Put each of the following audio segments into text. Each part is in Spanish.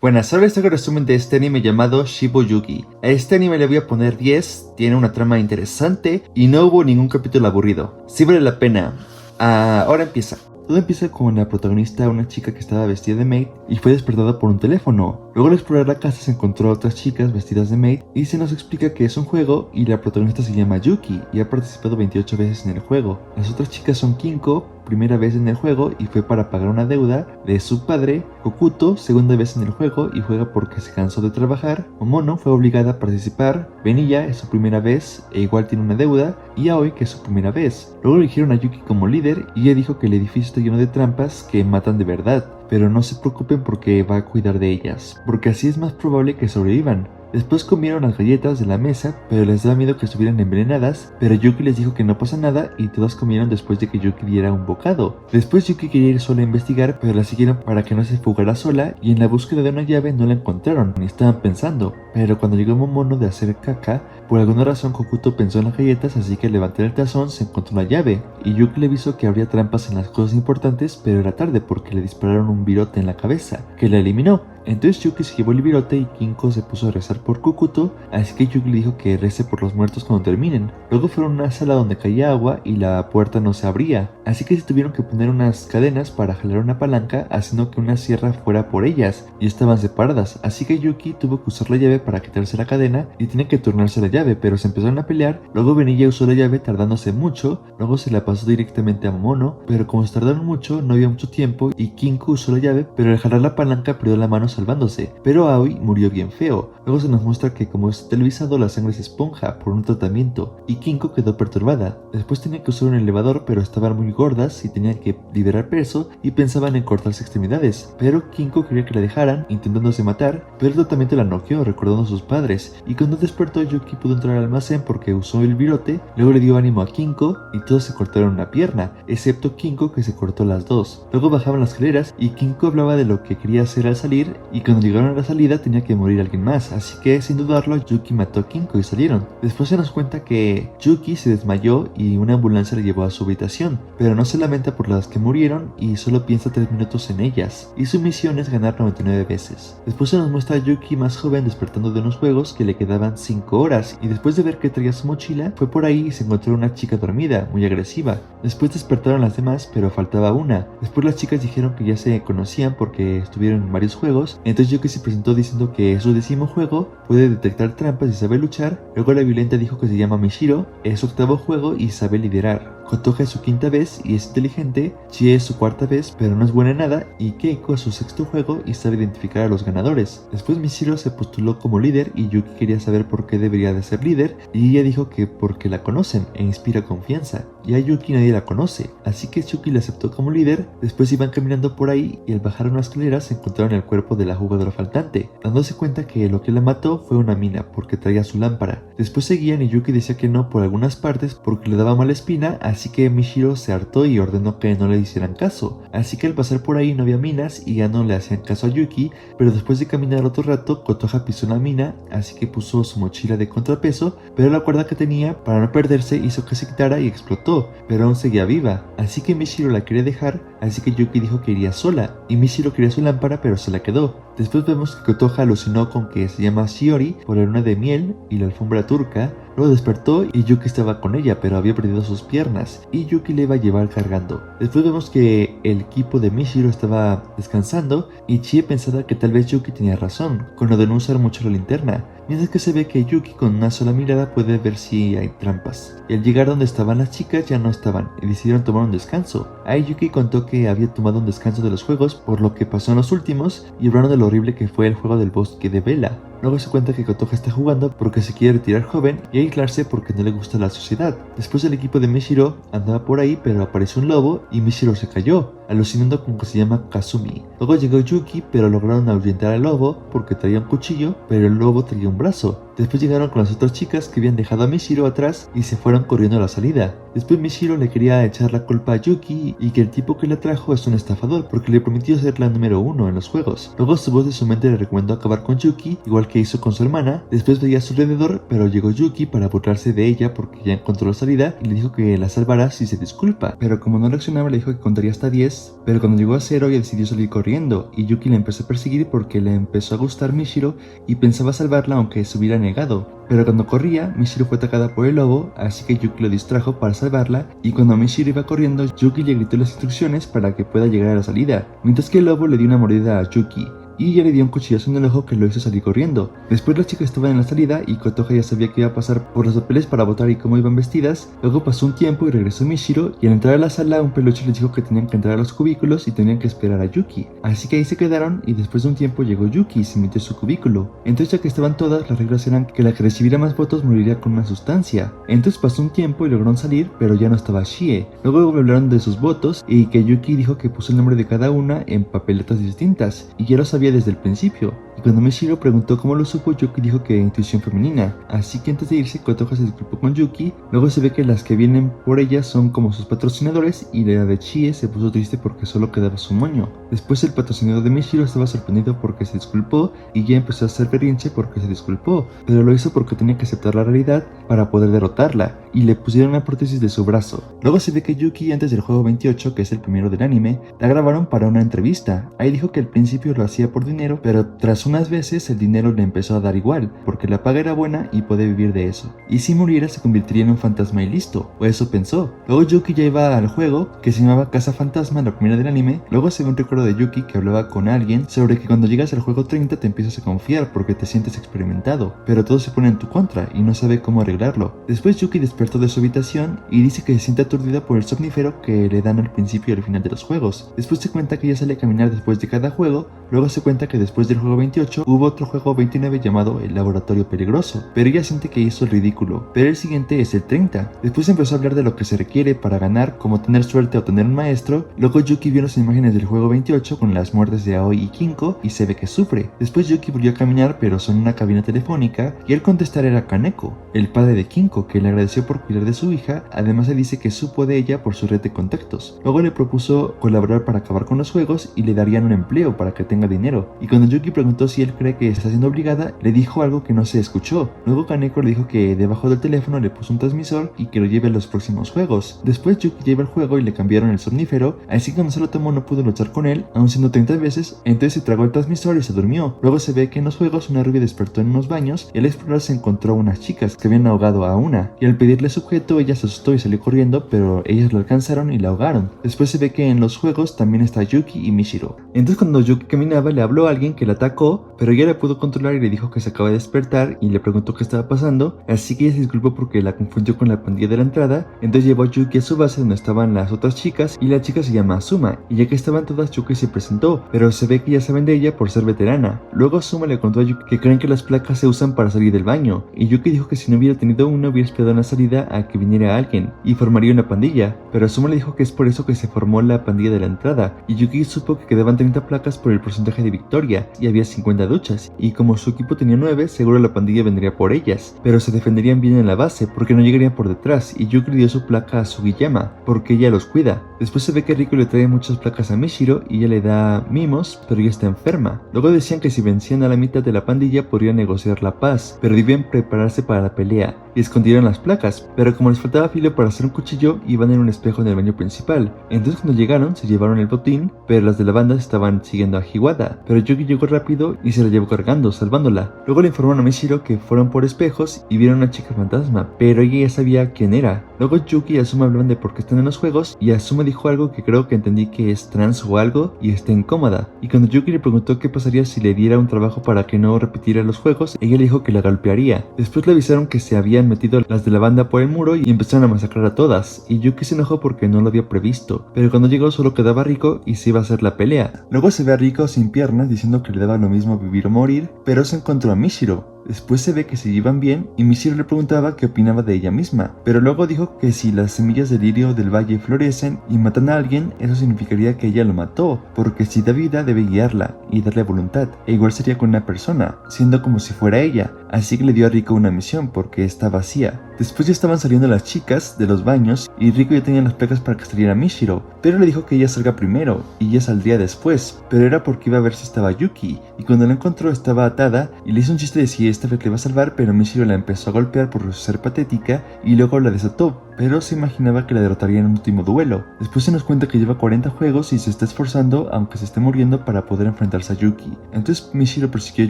Buenas, ahora este resumen de este anime llamado Shibo-Yuki. A este anime le voy a poner 10, tiene una trama interesante y no hubo ningún capítulo aburrido. Sí vale la pena. Ahora empieza. Todo empieza con la protagonista, una chica que estaba vestida de maid y fue despertada por un teléfono. Luego al explorar la casa se encontró a otras chicas vestidas de maid y se nos explica que es un juego y la protagonista se llama Yuki y ha participado 28 veces en el juego. Las otras chicas son Kinko, primera vez en el juego y fue para pagar una deuda de su padre. Kokuto, segunda vez en el juego y juega porque se cansó de trabajar. Momono fue obligada a participar. Benilla es su primera vez e igual tiene una deuda. Y Aoi, que es su primera vez. Luego eligieron a Yuki como líder y ella dijo que el edificio está lleno de trampas que matan de verdad, pero no se preocupen porque va a cuidar de ellas, porque así es más probable que sobrevivan. Después comieron las galletas de la mesa, pero les daba miedo que estuvieran envenenadas, pero Yuki les dijo que no pasa nada y todas comieron después de que Yuki diera un bocado. Después Yuki quería ir sola a investigar, pero la siguieron para que no se fugara sola y en la búsqueda de una llave no la encontraron, ni estaban pensando. Pero cuando llegó Momono de hacer caca, por alguna razón Kokuto pensó en las galletas, así que al levantar el tazón se encontró una llave, y Yuki le avisó que habría trampas en las cosas importantes, pero era tarde porque le dispararon un virote en la cabeza, que la eliminó. Entonces Yuki se llevó el virote y Kinko se puso a rezar por Kokuto, así que Yuki le dijo que rece por los muertos cuando terminen. Luego fueron a una sala donde caía agua y la puerta no se abría, así que se tuvieron que poner unas cadenas para jalar una palanca haciendo que una sierra fuera por ellas, y estaban separadas, así que Yuki tuvo que usar la llave para quitarse la cadena y tenía que turnarse la llave, pero se empezaron a pelear. Luego Benilla usó la llave tardándose mucho, luego se la pasó directamente a Momono, pero como se tardaron mucho no había mucho tiempo y Kinko usó la llave, pero al jalar la palanca perdió la mano salvándose, pero Aoi murió bien feo. Luego se nos muestra que como es televisado la sangre se esponja por un tratamiento y Kinko quedó perturbada. Después tenía que usar un elevador, pero estaban muy gordas y tenían que liberar peso y pensaban en cortarse extremidades, pero Kinko quería que la dejaran intentándose matar, pero el tratamiento la noqueó recordando a sus padres, y cuando despertó Yuki pudo entrar al almacén porque usó el virote. Luego le dio ánimo a Kinko y todos se cortaron una pierna, excepto Kinko que se cortó las dos. Luego bajaban las escaleras y Kinko hablaba de lo que quería hacer al salir, y cuando llegaron a la salida tenía que morir alguien más, así que sin dudarlo Yuki mató a Kinko y salieron. Después se nos cuenta que Yuki se desmayó y una ambulancia le llevó a su habitación, pero no se lamenta por las que murieron y solo piensa 3 minutos en ellas, y su misión es ganar 99 veces. Después se nos muestra a Yuki más joven despertando de unos juegos que le quedaban 5 horas, y después de ver que traía su mochila fue por ahí y se encontró una chica dormida, muy agresiva. Después despertaron las demás, pero faltaba una. Después las chicas dijeron que ya se conocían porque estuvieron en varios juegos. Entonces Yuki se presentó diciendo que es su 10º juego, puede detectar trampas y sabe luchar. Luego la violenta dijo que se llama Mishiro, es su 8º juego y sabe liderar. Kotoha es su 5ª vez y es inteligente. Chie es su 4ª vez pero no es buena en nada, y Keiko es su 6º juego y sabe identificar a los ganadores. Después Mishiro se postuló como líder y Yuki quería saber por qué debería de ser líder, y ella dijo que porque la conocen e inspira confianza, y a Yuki nadie la conoce, así que Yuki la aceptó como líder. Después iban caminando por ahí y al bajar unas escaleras se encontraron el cuerpo de la jugadora faltante, dándose cuenta que lo que la mató fue una mina porque traía su lámpara. Después seguían y Yuki decía que no por algunas partes porque le daba mala espina, así que Mishiro se hartó y ordenó que no le hicieran caso. Así que al pasar por ahí no había minas y ya no le hacían caso a Yuki, pero después de caminar otro rato Kotoha pisó una mina, así que puso su mochila de contrapeso, pero la cuerda que tenía para no perderse hizo que se quitara y explotó, pero aún seguía viva, así que Mishiro la quería dejar, así que Yuki dijo que iría sola, y Mishiro quería su lámpara pero se la quedó. Después vemos que Kotoha alucinó con que se llama Shiori por la luna de miel y la alfombra turca. Luego despertó y Yuki estaba con ella, pero había perdido sus piernas y Yuki le iba a llevar cargando. Después vemos que el equipo de Mishiro estaba descansando y Chie pensaba que tal vez Yuki tenía razón con lo de no usar mucho la linterna, mientras que se ve que Yuki con una sola mirada puede ver si hay trampas. Y al llegar donde estaban las chicas ya no estaban y decidieron tomar un descanso. Ahí Yuki contó que había tomado un descanso de los juegos por lo que pasó en los últimos y hablaron de lo horrible que fue el juego del bosque de Vela. Luego se cuenta que Kotoha está jugando porque se quiere retirar joven y aislarse porque no le gusta la sociedad. Después el equipo de Mishiro andaba por ahí, pero apareció un lobo y Mishiro se cayó, alucinando con que se llama Kazumi. Luego llegó Yuki, pero lograron ahuyentar al lobo porque traía un cuchillo, pero el lobo traía un brazo. Después llegaron con las otras chicas que habían dejado a Mishiro atrás y se fueron corriendo a la salida. Después Mishiro le quería echar la culpa a Yuki y que el tipo que la trajo es un estafador porque le prometió ser la número 1 en los juegos. Luego su voz de su mente le recomendó acabar con Yuki, igual que hizo con su hermana. Después veía a su alrededor, pero llegó Yuki para burlarse de ella porque ya encontró la salida y le dijo que la salvara si se disculpa. Pero como no reaccionaba le dijo que contaría hasta 10, pero cuando llegó a 0 ella decidió salir corriendo y Yuki la empezó a perseguir porque le empezó a gustar Mishiro y pensaba salvarla aunque se hubiera negado. Pero cuando corría, Mishiro fue atacada por el lobo, así que Yuki lo distrajo para salvarla, y cuando Mishiro iba corriendo, Yuki le gritó las instrucciones para que pueda llegar a la salida, mientras que el lobo le dio una mordida a Yuki y ella le dio un cuchillazo en el ojo que lo hizo salir corriendo. Después las chicas estaban en la salida y Kotoha ya sabía que iba a pasar por los papeles para votar y cómo iban vestidas. Luego pasó un tiempo y regresó Mishiro, y al entrar a la sala un peluche les dijo que tenían que entrar a los cubículos y tenían que esperar a Yuki. Así que ahí se quedaron y después de un tiempo llegó Yuki y se metió en su cubículo. Entonces ya que estaban todas, las reglas eran que la que recibiera más votos moriría con una sustancia. Entonces pasó un tiempo y lograron salir, pero ya no estaba Shie. Luego hablaron de sus votos y que Yuki dijo que puso el nombre de cada una en papeletas distintas y ya lo sabía desde el principio. Y cuando Mishiro preguntó cómo lo supo, Yuki dijo que intuición femenina. Así que antes de irse, Kotoha se disculpó con Yuki. Luego se ve que las que vienen por ella son como sus patrocinadores y la de Chie se puso triste porque solo quedaba su moño. Después el patrocinador de Mishiro estaba sorprendido porque se disculpó y ya empezó a hacer berrinche porque se disculpó, pero lo hizo porque tenía que aceptar la realidad para poder derrotarla y le pusieron una prótesis de su brazo. Luego se ve que Yuki antes del juego 28, que es el primero del anime, la grabaron para una entrevista. Ahí dijo que al principio lo hacía por dinero, pero tras unas veces el dinero le empezó a dar igual, porque la paga era buena y podía vivir de eso. Y si muriera se convertiría en un fantasma y listo, o eso pensó. Luego Yuki ya iba al juego, que se llamaba Casa Fantasma, la primera del anime. Luego se ve un recuerdo de Yuki que hablaba con alguien sobre que cuando llegas al juego 30 te empiezas a confiar porque te sientes experimentado, pero todo se pone en tu contra y no sabe cómo arreglarlo. Después Yuki despertó de su habitación y dice que se siente aturdida por el somnífero que le dan al principio y al final de los juegos. Después se cuenta que ella sale a caminar después de cada juego. Luego se cuenta que después del juego 28 hubo otro juego 29 llamado el Laboratorio Peligroso, pero ella siente que hizo el ridículo, pero el siguiente es el 30. Después empezó a hablar de lo que se requiere para ganar, como tener suerte o tener un maestro. Luego Yuki vio las imágenes del juego 28 con las muertes de Aoi y Kinko y se ve que sufre. Después Yuki volvió a caminar pero sonó una cabina telefónica y el contestar era Kaneko, el padre de Kinko, que le agradeció por cuidar de su hija. Además le dice que supo de ella por su red de contactos. Luego le propuso colaborar para acabar con los juegos y le darían un empleo para que tenga dinero. Y cuando Yuki preguntó si él cree que está siendo obligada, le dijo algo que no se escuchó. Luego Kaneko le dijo que debajo del teléfono le puso un transmisor y que lo lleve a los próximos juegos. Después Yuki lleva el juego y le cambiaron el somnífero, así que cuando se lo tomó no pudo luchar con él, aun siendo 30 veces. Entonces se tragó el transmisor y se durmió. Luego se ve que en los juegos una rubia despertó en unos baños y al explorar se encontró unas chicas que habían ahogado a una, y al pedirle su objeto ella se asustó y salió corriendo, pero ellas la alcanzaron y la ahogaron. Después se ve que en los juegos también está Yuki y Mishiro. Entonces cuando Yuki caminaba le habló a alguien que la atacó, pero ella la pudo controlar y le dijo que se acaba de despertar y le preguntó qué estaba pasando, así que ella se disculpó porque la confundió con la pandilla de la entrada. Entonces llevó a Yuki a su base donde estaban las otras chicas y la chica se llama Asuma, y ya que estaban todas Yuki se presentó, pero se ve que ya saben de ella por ser veterana. Luego Asuma le contó a Yuki que creen que las placas se usan para salir del baño, y Yuki dijo que si no hubiera tenido una hubiera esperado en la salida a que viniera alguien y formaría una pandilla, pero Asuma le dijo que es por eso que se formó la pandilla de la entrada, y Yuki supo que quedaban 30 placas por el porcentaje de victoria y había 50 duchas, y como su equipo tenía 9, seguro la pandilla vendría por ellas, pero se defenderían bien en la base porque no llegarían por detrás, y Yuki le dio su placa a Sugiyama porque ella los cuida. Después se ve que Riku le trae muchas placas a Mishiro y ella le da mimos, pero ella está enferma. Luego decían que si vencían a la mitad de la pandilla podrían negociar la paz, pero debían prepararse para la pelea, y escondieron las placas, pero como les faltaba filo para hacer un cuchillo, iban en un espejo en el baño principal. Entonces cuando llegaron se llevaron el botín, pero las de la banda estaban siguiendo a Hiwada, pero Yuki llegó rápido y se la llevó cargando, salvándola. Luego le informaron a Mishiro que fueron por espejos y vieron a una chica fantasma, pero ella ya sabía quién era. Luego Yuki y Asuma hablaban de por qué están en los juegos, y Asuma dijo algo que creo que entendí que es trans o algo, y está incómoda. Y cuando Yuki le preguntó qué pasaría si le diera un trabajo para que no repitiera los juegos, ella le dijo que la golpearía. Después le avisaron que se habían metido las de la banda por el muro y empezaron a masacrar a todas, y Yuki se enojó porque no lo había previsto, pero cuando llegó solo quedaba Riko y se iba a hacer la pelea. Luego se ve a Riko sin piernas diciendo que le daba lo mismo vivir o morir, pero se encontró a Mishiro. Después se ve que se llevan bien y Mishiro le preguntaba qué opinaba de ella misma, pero luego dijo que si las semillas del lirio del valle florecen y matan a alguien, eso significaría que ella lo mató, porque si da vida debe guiarla y darle voluntad, e igual sería con una persona, siendo como si fuera ella, así que le dio a Riko una misión porque está vacía. Después ya estaban saliendo las chicas de los baños y Riko ya tenía las placas para que saliera Mishiro, pero le dijo que ella salga primero y ella saldría después, pero era porque iba a ver si estaba Yuki, y cuando la encontró estaba atada y le hizo un chiste de si esta vez le iba a salvar, pero Mishiro la empezó a golpear por ser patética y luego la desató, pero se imaginaba que la derrotaría en un último duelo. Después se nos cuenta que lleva 40 juegos y se está esforzando aunque se esté muriendo para poder enfrentarse a Yuki. Entonces Mishiro persiguió a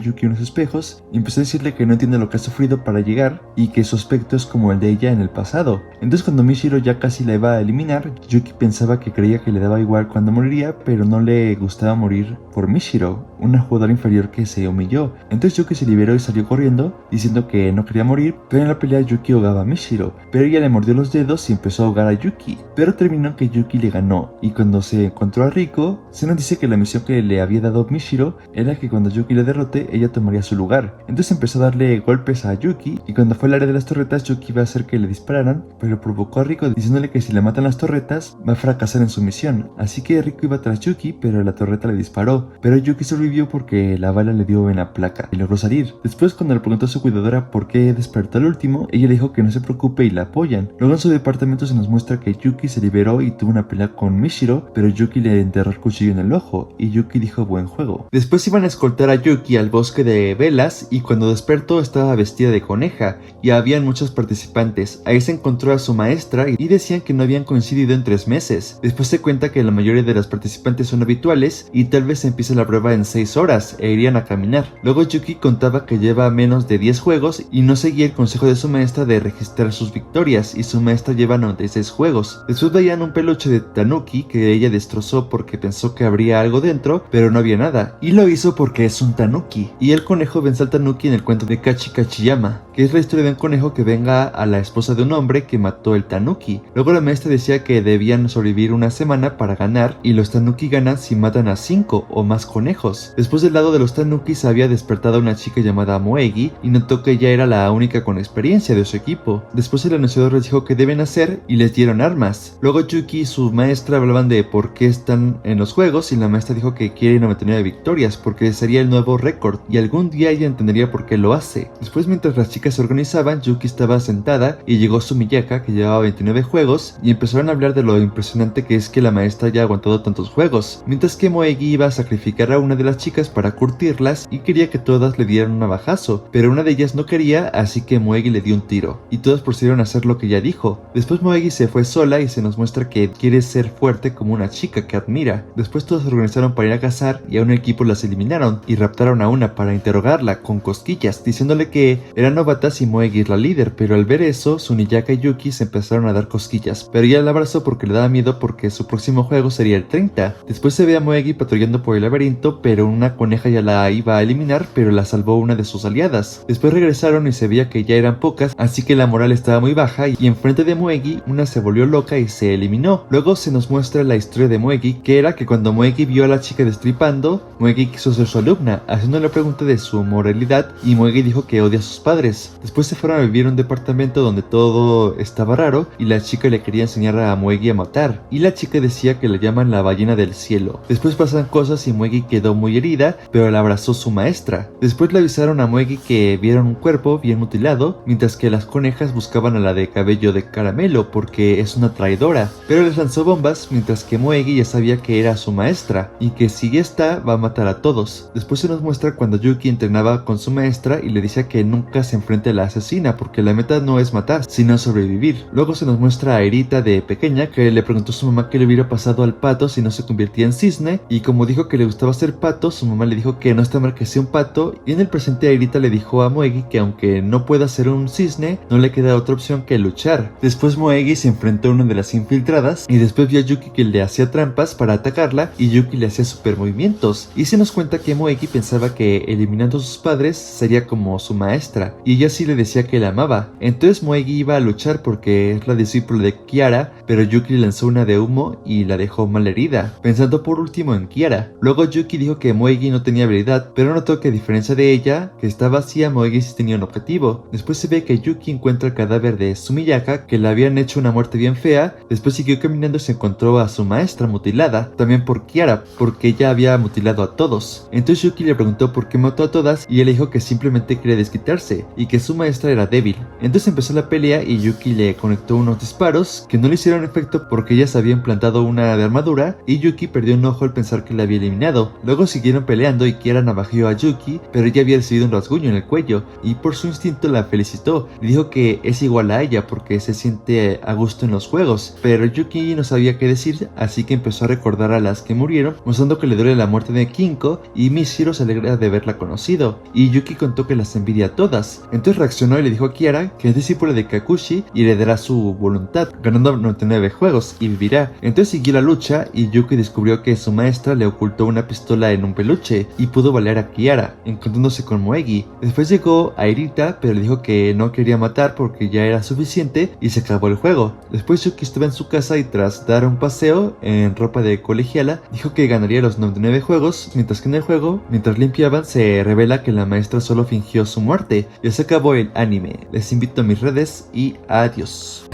Yuki en los espejos y empezó a decirle que no entiende lo que ha sufrido para llegar y que su aspecto es como el de ella en el pasado. Entonces cuando Mishiro ya casi la iba a eliminar, Yuki pensaba que creía que le daba igual cuando moriría, pero no le gustaba morir por Mishiro, una jugadora inferior que se humilló. Entonces Yuki se liberó y salió corriendo diciendo que no quería morir, pero en la pelea Yuki ahogaba a Mishiro, pero ella le mordió los dedos y empezó a ahogar a Yuki, pero terminó que Yuki le ganó. Y cuando se encontró a Riko, se nos dice que la misión que le había dado Mishiro era que cuando Yuki la derrote, ella tomaría su lugar. Entonces empezó a darle golpes a Yuki, y cuando fue al área de las torretas, Yuki iba a hacer que le dispararan, pero provocó a Riko diciéndole que si le matan las torretas, va a fracasar en su misión. Así que Riko iba tras Yuki, pero la torreta le disparó, pero Yuki sobrevivió porque la bala le dio en la placa y logró salir. Después, cuando le preguntó a su cuidadora por qué despertó al último, ella le dijo que no se preocupe y la apoyan. Luego en su departamento se nos muestra que Yuki se liberó y tuvo una pelea con Mishiro, pero Yuki le enterró el cuchillo en el ojo y Yuki dijo buen juego. Después iban a escoltar a Yuki al bosque de velas y cuando despertó estaba vestida de coneja y habían muchos participantes. Ahí se encontró a su maestra y decían que no habían coincidido en 3 meses. Después se cuenta que la mayoría de los participantes son habituales y tal vez empiece la prueba en 6 horas e irían a caminar. Luego Yuki contaba que lleva menos de 10 juegos y no seguía el consejo de su maestra de registrar sus victorias y su maestra lleva 96 juegos. Después veían un peluche de tanuki que ella destrozó porque pensó que habría algo dentro, pero no había nada, y lo hizo porque es un tanuki. Y el conejo vence al tanuki en el cuento de Kachi Kachiyama, que es la historia de un conejo que venga a la esposa de un hombre que mató el tanuki. Luego la maestra decía que debían sobrevivir una semana para ganar, y los tanuki ganan si matan a 5 o más conejos. Después del lado de los tanukis había despertado a una chica llamada Moegi y notó que ella era la única con experiencia de su equipo. Después el anunciador les dijo qué deben hacer y les dieron armas. Luego Yuki y su maestra hablaban de por qué están en los juegos y la maestra dijo que quiere 99 victorias porque sería el nuevo récord y algún día ella entendería por qué lo hace. Después, mientras las chicas se organizaban, Yuki estaba sentada y llegó Sumiyaka, que llevaba 29 juegos, y empezaron a hablar de lo impresionante que es que la maestra haya aguantado tantos juegos, mientras que Moegi iba a sacrificar a una de las chicas para curtirlas y quería que todas le dieran un navajazo, pero una de ellas no quería, así que Moegi le dio un tiro y todos procedieron a hacer lo que ella dijo. Después Moegi se fue sola y se nos muestra que quiere ser fuerte como una chica que admira. Después todos se organizaron para ir a cazar y a un equipo las eliminaron y raptaron a una para interrogarla con cosquillas, diciéndole que eran novatas y Moegi es la líder, pero al ver eso, Suniyaka y Yuki se empezaron a dar cosquillas, pero ella la abrazó porque le daba miedo porque su próximo juego sería el 30. Después se ve a Moegi patrullando por el laberinto, pero una coneja ya la iba a eliminar, pero la salvó una de sus aliadas. Después regresaron y se veía que ya eran pocas, así que la moral estaba muy baja y enfrente de Moegi una se volvió loca y se eliminó. Luego se nos muestra la historia de Moegi, que era que cuando Moegi vio a la chica destripando, Moegi quiso ser su alumna, haciendo la pregunta de su moralidad y Moegi dijo que odia a sus padres. Después se fueron a vivir a un departamento donde todo estaba raro y la chica le quería enseñar a Moegi a matar y la chica decía que la llaman la ballena del cielo. Después pasan cosas y Moegi quedó muy herida, pero la abrazó su maestra. Después le avisaron a Moegi que vieron un cuerpo bien mutilado, mientras que las conejas buscaban a la de cabello de caramelo porque es una traidora, pero les lanzó bombas, mientras que Moegi ya sabía que era su maestra y que si esta va a matar a todos. Después se nos muestra cuando Yuki entrenaba con su maestra y le decía que nunca se enfrente a la asesina porque la meta no es matar, sino sobrevivir. Luego se nos muestra a Erita de pequeña que le preguntó a su mamá qué le hubiera pasado al pato si no se convertía en cisne, y como dijo que le gustaba ser pato, su mamá le dijo que no está mal que sea un pato, y en el presente Erita le dijo a Moegi que aunque no pueda ser un cisne, no le queda otra opción que luchar, Después Moegi se enfrentó a una de las infiltradas y después vio a Yuki que le hacía trampas para atacarla y Yuki le hacía super movimientos, y se nos cuenta que Moegi pensaba que eliminando a sus padres sería como su maestra, y ella sí le decía que la amaba. Entonces Moegi iba a luchar porque es la discípula de Kiara, pero Yuki le lanzó una de humo y la dejó mal herida, pensando por último en Kiara. Luego Yuki dijo que Moegi no tenía habilidad, pero notó que a diferencia de ella, que estaba vacía, Moegi sí tenía un objetivo. Después se ve que Yuki encuentra el cadáver de Sumiyaka, que le habían hecho una muerte bien fea. Después siguió caminando y se encontró a su maestra mutilada, también por Kiara, porque ella había mutilado a todos. Entonces Yuki le preguntó por qué mató a todas y él dijo que simplemente quería desquitarse y que su maestra era débil. Entonces empezó la pelea y Yuki le conectó unos disparos que no le hicieron efecto porque ella se había implantado una de armadura y Yuki perdió un ojo al pensar que la había eliminado. Luego siguieron peleando y Kiara navajeó a Yuki, pero ella había recibido un rasguño en el cuello y por su instinto la felicitó. Le dijo que es igual a ella porque se siente a gusto en los juegos, pero Yuki no sabía qué decir, así que empezó a recordar a las que murieron, mostrando que le duele la muerte de Kinko, y Mishiro se alegra de haberla conocido, y Yuki contó que las envidia a todas. Entonces reaccionó y le dijo a Kiara que es discípula de Kakushi y le dará su voluntad, ganando 99 juegos y vivirá. Entonces siguió la lucha y Yuki descubrió que su maestra le ocultó una pistola en un peluche y pudo balear a Kiara, encontrándose con Moegi. Después llegó a Irita, pero le dijo que no quería matar porque ya era suficiente y se acabó el juego. Después Yuki estaba en su casa y tras dar un paseo en ropa de colegiala, dijo que ganaría los 99 juegos, mientras que en el juego, mientras limpiaban, se revela que la maestra solo fingió su muerte. Ya se acabó el anime. Les invito a mis redes y adiós.